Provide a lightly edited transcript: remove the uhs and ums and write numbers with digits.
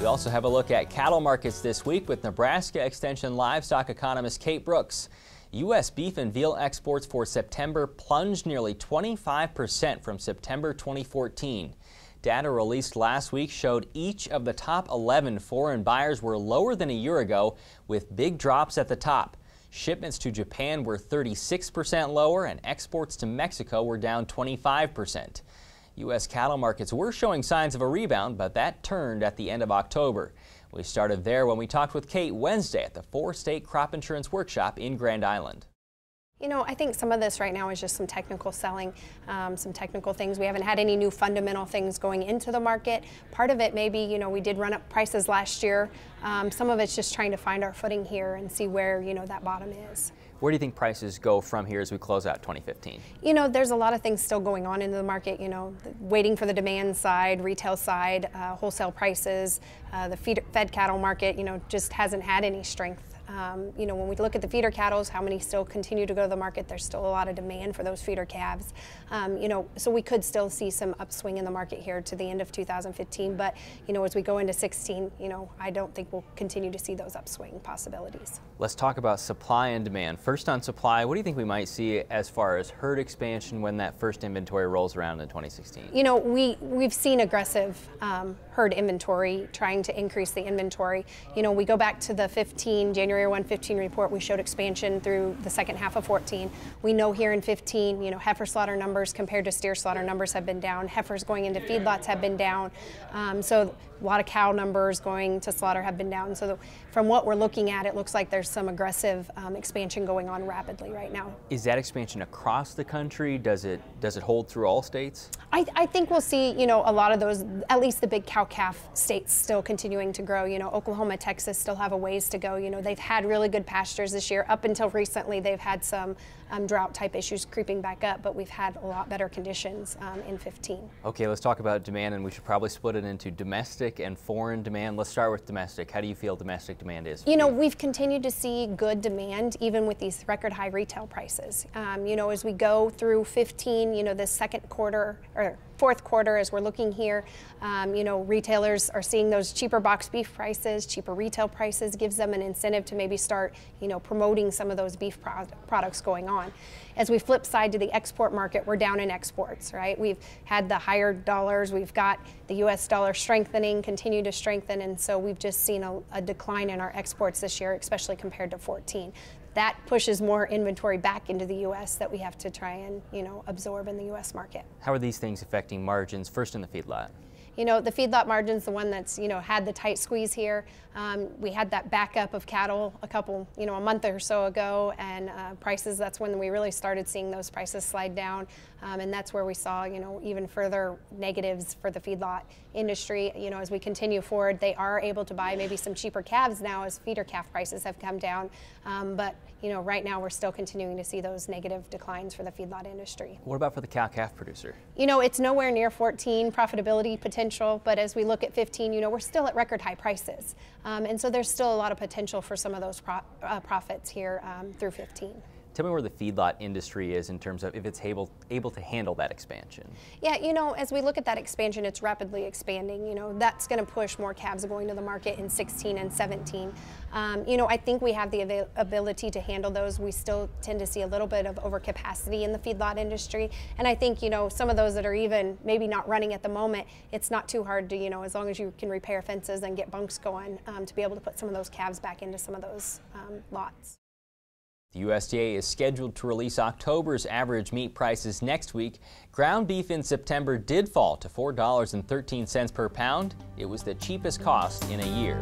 We also have a look at cattle markets this week with Nebraska Extension livestock economist Kate Brooks. U.S. beef and veal exports for September plunged nearly 25% from September 2014. Data released last week showed each of the top 11 foreign buyers were lower than a year ago, with big drops at the top. Shipments to Japan were 36% lower and exports to Mexico were down 25%. U.S. cattle markets were showing signs of a rebound, but that turned at the end of October. We started there when we talked with Kate Wednesday at the 4-state crop insurance workshop in Grand Island. You know, I think some of this right now is just some technical selling, some technical things. We haven't had any new fundamental things going into the market. Part of it maybe, you know, we did run up prices last year. Some of it's just trying to find our footing here and see where, you know, that bottom is. Where do you think prices go from here as we close out 2015? You know, there's a lot of things still going on in the market, you know, waiting for the demand side, retail side, wholesale prices, the fed cattle market, you know, just hasn't had any strength. You know, when we look at the feeder cattle, how many still continue to go to the market, there's still a lot of demand for those feeder calves. You know, so we could still see some upswing in the market here to the end of 2015, but, you know, as we go into 16, you know, I don't think we'll continue to see those upswing possibilities. Let's talk about supply and demand. First on supply, what do you think we might see as far as herd expansion when that first inventory rolls around in 2016? You know, we've seen aggressive herd inventory, trying to increase the inventory. You know, we go back to the January 115 report, we showed expansion through the second half of 14. We know here in 15, you know, heifer slaughter numbers compared to steer slaughter numbers have been down. Heifers going into feedlots have been down. So a lot of cow numbers going to slaughter have been down. So from what we're looking at, it looks like there's some aggressive expansion going on rapidly right now. Is that expansion across the country? Does it hold through all states? I think we'll see, you know, a lot of those, at least the big cow-calf states still continuing to grow. You know, Oklahoma, Texas still have a ways to go. You know, they've had really good pastures this year. Up until recently, they've had some drought type issues creeping back up, but we've had a lot better conditions in 15. Okay, let's talk about demand, and we should probably split it into domestic and foreign demand. Let's start with domestic. How do you feel domestic demand is? You know, we've continued to see good demand even with these record high retail prices. You know, as we go through 15, you know, the second quarter or fourth quarter, as we're looking here, you know, retailers are seeing those cheaper box beef prices, cheaper retail prices, gives them an incentive to maybe start, you know, promoting some of those beef products going on. As we flip side to the export market, we're down in exports, right? We've had the higher dollars, we've got the U.S. dollar strengthening, continue to strengthen, and so we've just seen a decline in our exports this year, especially compared to 14. That pushes more inventory back into the U.S. that we have to try and, you know, absorb in the U.S. market. How are these things affecting margins, first in the feedlot? You know, the feedlot margin's the one that's, you know, had the tight squeeze here. We had that backup of cattle a month or so ago, and prices, that's when we really started seeing those prices slide down. And that's where we saw, you know, even further negatives for the feedlot industry. You know, as we continue forward, they are able to buy maybe some cheaper calves now as feeder calf prices have come down. But, you know, right now we're still continuing to see those negative declines for the feedlot industry. What about for the cow-calf producer? You know, it's nowhere near 14 profitability potential, but as we look at 15, you know, we're still at record high prices. And so there's still a lot of potential for some of those profits here through 15. Tell me where the feedlot industry is in terms of if it's able to handle that expansion. Yeah, you know, as we look at that expansion, it's rapidly expanding. You know, that's going to push more calves going to the market in 16 and 17. You know, I think we have the ability to handle those. We still tend to see a little bit of overcapacity in the feedlot industry. And I think, you know, some of those that are even maybe not running at the moment, it's not too hard to, you know, as long as you can repair fences and get bunks going, to be able to put some of those calves back into some of those lots. The USDA is scheduled to release October's average meat prices next week. Ground beef in September did fall to $4.13 per pound. It was the cheapest cost in a year.